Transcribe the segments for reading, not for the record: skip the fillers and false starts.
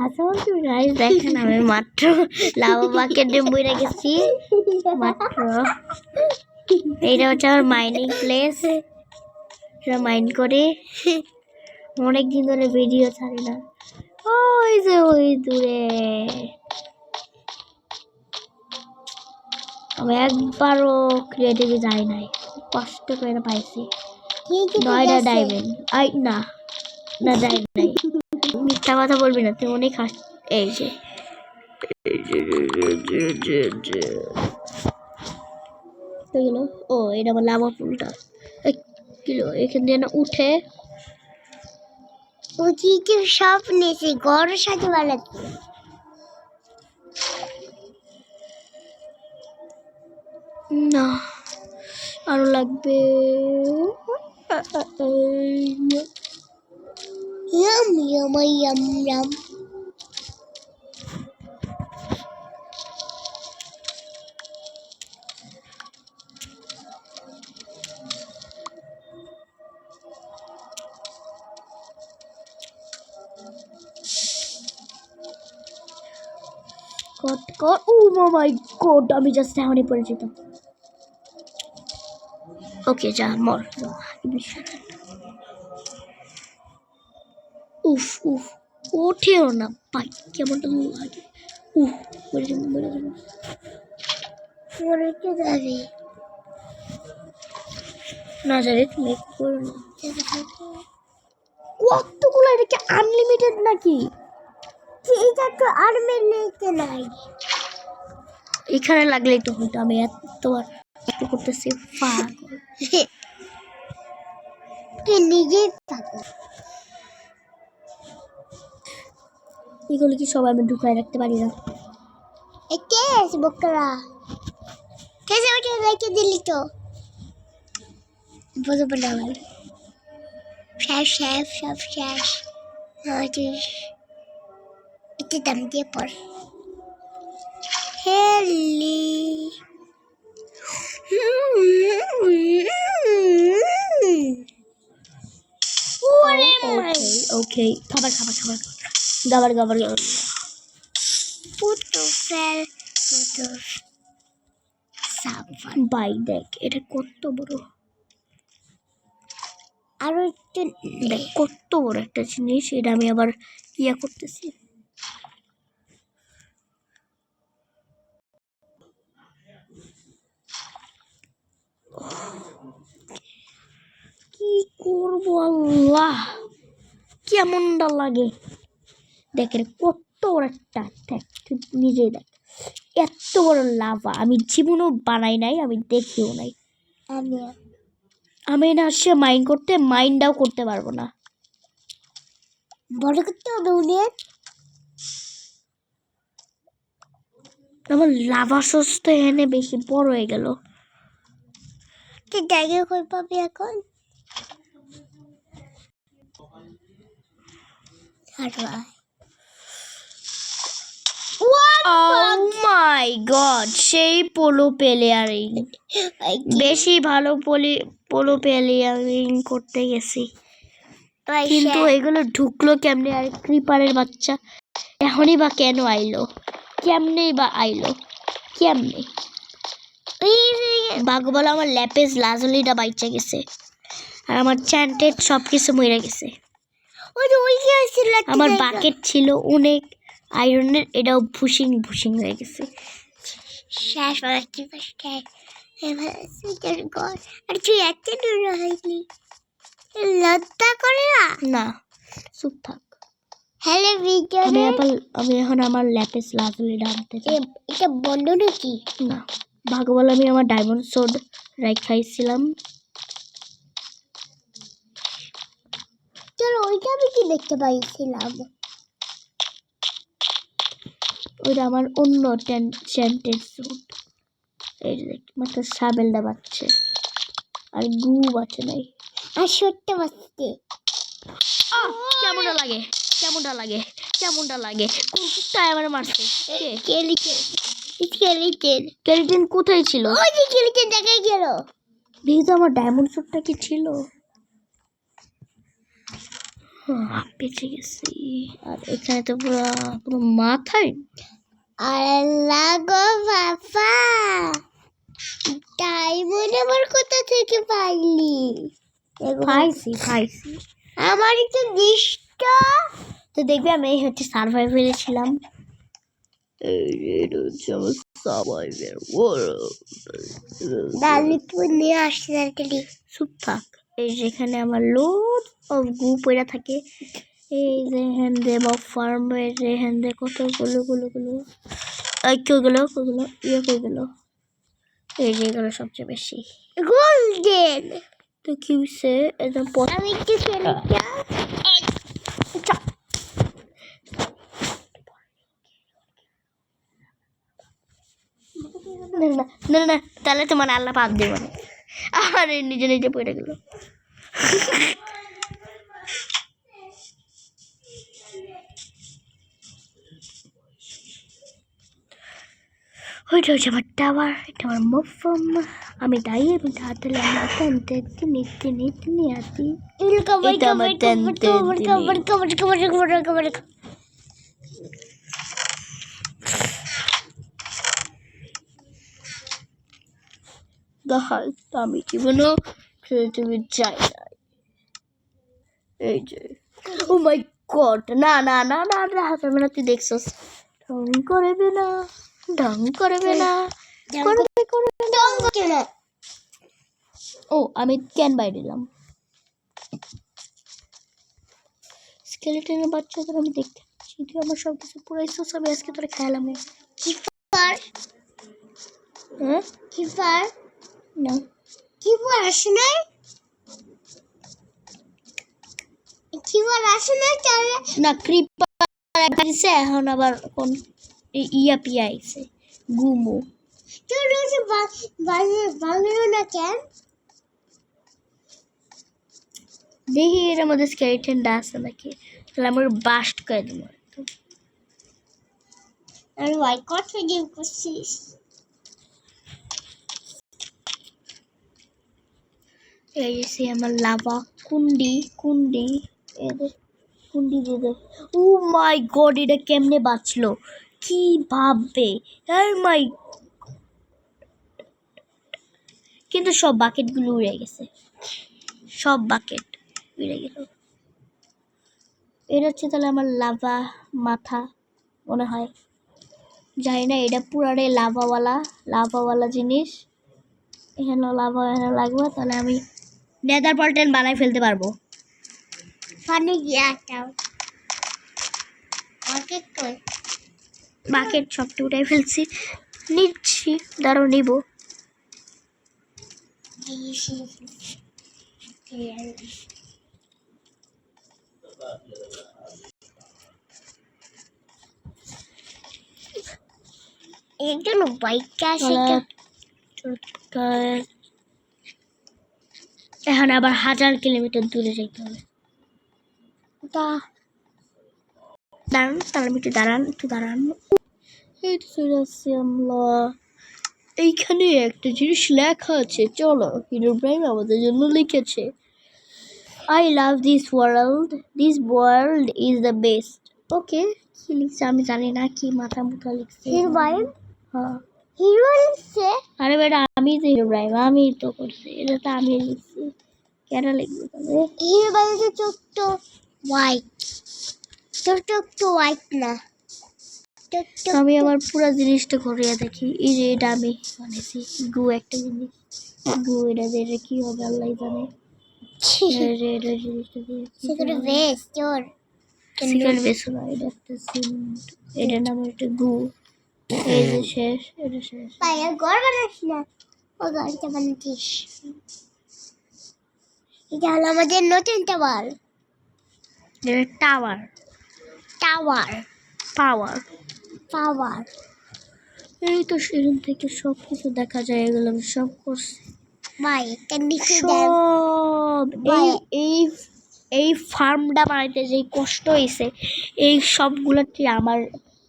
আসলে গাইস দেখেন আমি মাত্র লাভা বাকেটে বইরা গেছি মাত্র। এইটা হচ্ছে আমার মাইনিং প্লেস, এটা মাইন করে অনেকদিন ধরে ভিডিও ছাড়ি না। ওই যে ওই দূরে আমি একবারও ক্রিয়েটিভে যাই নাই, কষ্ট করে পাইছি। 9টা ডায়মন্ড আই না না যাই নাই, মিথ্যা কথা বলবি না তুই, অনেক হাস। এই যে ও এটা আমার লাভা ফুলটা কিলো এখান দিয়ে না উঠে ওদিকে সব নিয়েছি, ঘর সাথে বানাচ্ছি। না আরো লাগবে। Yum yum yum yum. Oh my God, আমি জাস্ট এখনই পড়ে যেতাম। ওকে যা মর। উফ উফ ওঠেও না পাই, কেমনটা লাগে। উফ মরে যাবো মরে যাবো। মরে কে যাবে না জানি তুমি করো না। কতগুলো, এটা কি আনলিমিটেড নাকি? এটা তো আর মেলে নাই। এখানে লাগলে একটু হতো, আমি এতবার করতেছি পাগল। তুই নিজে থাকো। এগুলো কি সব আমি ঢুকায় রাখতে পারি না? কে আছে বকরা? কে আমাকে রেখে দিলি তো? বুঝতে পারলাম। শেষ শেষ সব শেষ। একটু দাম দিয়ে পড়। হেলি ওকে খাবার খাবার খাবার গাবার গাবার গাবার। পুতো ফেল পুতো সাবান। বাই দেখ এটা কত বড়, আরো একটু দেখ কত বড় একটা জিনিস, এটা আমি আবার ইয়া করতেছি। কি করবো আল্লাহ, কেমনটা লাগে দেখ, কত বড় একটা দেখ, তুই নিজেই দেখ এত বড় লাভা আমি জীবনও বানাই নাই, আমি দেখিও নাই। আমি না সে মাইন্ড করতে মাইন্ডটাও করতে পারবো না। বড় করতে হবে উনি। আমার লাভা সস তো এনে বেশি বড় হয়ে গেল। তুই জায়গা কই পাবি এখন? Oh my god, সেই পোলো প্লেয়ারিং, বেশি ভালো পোলো প্লেয়ারিং করতে গেছি, কিন্তু এগুলো ঢুকলো কেমনে? আর ক্রিপারের বাচ্চা এখনই বা কেন আইলো, কেমনেই বা আইলো, কেমনে বাঘ বলে? আমার ল্যাপেস লাজলিটা বাইচা গেছে আর আমার চ্যান্টেড সব কিছু মরে গেছে। আমার বাকেট ছিল অনেক আয়রনের, এটাও ভুসিং ভুসিং হয়ে গেছে। শেষ আর তুই এত দূর হইলি, লজ্জা করে না? না চুপ থাক। হ্যালো বিজ্ঞানী, আমি এখন আমার ল্যাপেস লাজলিটা আনতে চাই। এটা বন্ধ নাকি? না ভাগ্যবল আমি আমার ডায়মন্ড সোড রাখাইছিলাম। চলো ওইটা আমি কি দেখতে পাইছিলাম, ওইটা আমার অন্য চ্যান্টেড সোড। এই যে দেখ মাত্র সাবেলটা বাচ্চে আর গু বাচ্চে নাই, আর সত্যি বাঁচতে কেমনটা লাগে, কেমনটা লাগে, কেমনটা লাগে? কোনটা আমার মারছে? কেলিটেন কোথায় ছিল? ওই যে কেলিটেন দেখাই গেল। দেখি তো আমার ডায়মন্ড সোডটা কি ছিল। বেঁচে গেছি। আর এখানে তো পুরো মাথায় আল্লাহ গো বাবা, ডায়মন্ড আমার কোথা থেকে পাইলি? পাইছি আমার একটু দৃষ্টা। তো দেখবি আমি এই হচ্ছে সার্ভাইভারে ছিলাম। ডালিপুর নিয়ে আসছে তাড়াতাড়ি। চুপ থাক। এই যেখানে আমার লোড অফ গু পড়া থাকে। এই যে হ্যান্ডে বা ফার্মের যে হ্যান্ডে কতগুলো কইগুলো ইয়ে কইগুলো, এই যেগুলো সবচেয়ে বেশি গোল্ডেন। তো কি হচ্ছে একদম আমি একটু খেলটা। না তাহলে তোমার আল্লাহ পাপ দেব না। আর নিজে পড়ে গেল। ওইটা হচ্ছে আমার টাওয়ার, এটা আমার মুফম। আমি তাই আমি তাড়াতাড়ি আমার নিতে নিতে আতি। এটা আমার দেখাল আমি জীবনও তুমি চাই না। এই যে ও মাই গড, না হাসাবে না, তুই দেখছস? ঢং করবে না ও আমি কেন বাইরে দিলাম স্কেলেটনের বাচ্চাদের আমি দেখতে পাচ্ছি। তুই আমার সব কিছু পুরাইছস, আমি আজকে তোরা খেলাম। কিপার হ্যাঁ কিপার না কিপার আসে নাই, কিপার আসে নাই তাহলে না ক্রিপার দিছে, এখন আবার কোন ইয়া পিয়া আইছে গুমো। তুই রোজ বাংলো না কেন? দেখি এর মধ্যে স্কেলেটনটা আছে নাকি, তাহলে আমার বাস্ট করে দেবো। আর ওয়াই কত গেম করছিস? এই যে আমার লাভা কুন্ডি এদের কুন্ডি দিয়ে। ও মাই গড, এটা কেমনে বাঁচলো কি ভাববে? মাই কিন্তু সব বাকেটগুলো উড়ে গেছে, সব বাকেট উড়ে গেল। এটা হচ্ছে তাহলে আমার লাভা মাথা মনে হয়, জানি না। এটা পুরাটাই লাভাওয়ালা জিনিস। এখানে লাভা এখানে লাগবে, তাহলে আমি নেদার পল্টেন বানাই ফেলতে পারবো। ফানি গিয়াটাও বাকেট কই? বাকেট সবটা উঠাই ফেলছি, নিচ্ছি, দাঁড়াও নিব। একজন বাইক আসে। এখন আবার 1000 কিলোমিটার দূরে যেতে হবে। দাঁড়ান তাহলে একটু দাঁড়ান। এই তো চলে আসছি আমরা। এইখানে একটা জিনিস লেখা আছে, চলো হিরোব্রাইম আমাদের জন্য লিখেছে, I love this world is the best. ওকে, কি লিখছে আমি জানি না, কি মাথা মুখা লিখছে। হিরোব্রাইম হ্যাঁ হিরো লিখছে। আরে বেটা, আমি তো হিরোব্রাইম, আমি তো করছি, এটা তো আমি লিখছি, কেন লিখবো তাহলে? হিরোব্রাইমের চোখ তো হোয়াইট, তোর চোখ তো হোয়াইট না। আমি আমার পুরো জিনিসটা ঘুরিয়ে দেখি। এই যে এটা আমি বানিয়েছি গু, একটা জিনিস গু, এটা কি হবে আল্লাহ জানে। এটা জিনিসটা দিয়ে সেগুলো বেশ তোর সিগারেট বেশি না, এটা একটা এটা নাম একটা গু। এই যে শেষ, এটা শেষ। পায়ে ঘর বানাস না, ও ঘরটা বানাচ্ছিস। এটা হলো আমাদের নতুন টাওয়ার। এটা টাওয়ার পাওয়ার। এই তো সেখান থেকে সব কিছু দেখা যায়, এগুলো আমি সব করছি। ভাই একটা নিচে সব এই ফার্মটা বানাইতে যে কষ্ট হয়েছে, এই সবগুলোকে আমার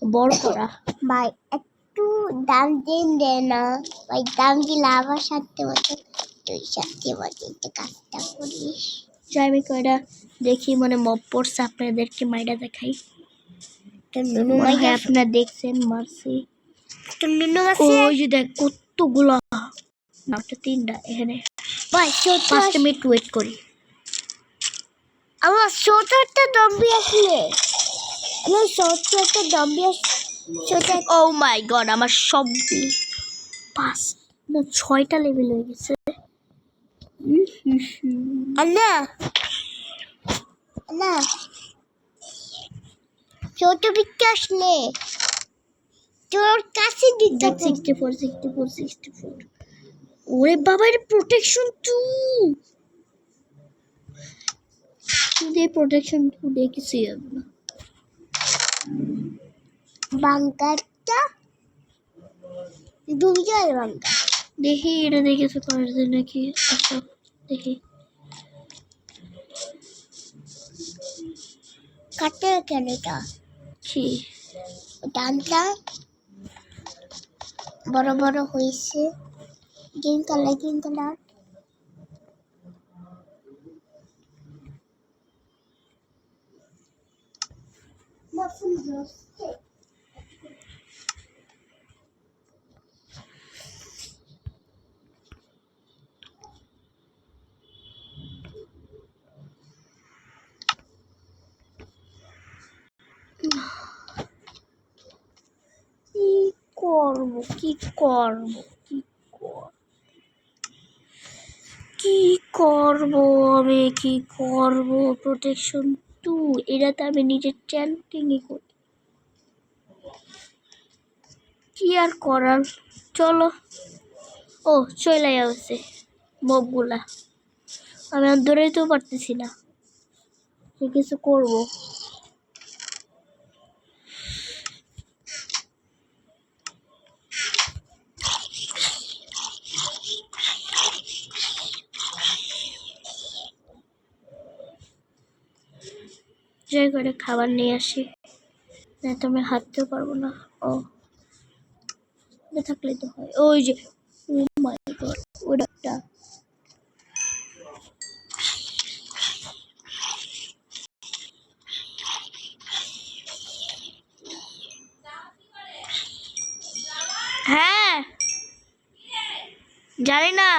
বড় করা। ভাই একটু দাম দিন দে না ভাই, দাম দিলে আবার সাথে মতো তুই সাথে মতো একটু কাজটা করিস। যাই আমি কয়টা দেখি মানে মপ পড়ছে আপনাদেরকে মাইরা দেখাই। নুনু মনে হয় মাইয়া আপনারা দেখছেন মারছি। নুনু আছে ওই যে দেখ কতগুলো মাত্র 3টা এখানে। ভাই ছোট 5 মিনিট ওয়েট করি। আমার ছোট একটা জম্বি আসলে আমার ছোট একটা জম্বি ছোট ও মাই গড আমার সব 5 না 6টা লেভেল হয়ে গেছে। আন্না না ছোট বিক্রি আসলে তোর কাছে দিতে 64 ওরে বাবা এর প্রোটেকশন 2 দিয়ে প্রোটেকশন 2 দিয়ে কিছু হবে না। বাঙ্কারটা দুইটার বাঙ্কার দেখি এটা দেখে কিছু করার জন্য নাকি আচ্ছা দেখি কাটে কেন এটা কি ডানটা বড় বড় হয়েছে গ্রিন কালার কি করব কি করব কি করব আমি কি করব প্রোটেকশন 2 এটাতে আমি নিজের চ্যান্টিংই করি কি আর করার চলো ও চলে যাচ্ছে মবগুলা আমি আর ধরেইতেও পারতেছি না কিছু করব যাই করে খাবার নিয়ে আসি না তো আমি হাঁটতেও পারবো না ও না থাকলে তো হয় ওই যে ও মাই গড ওটা হ্যাঁ জানি না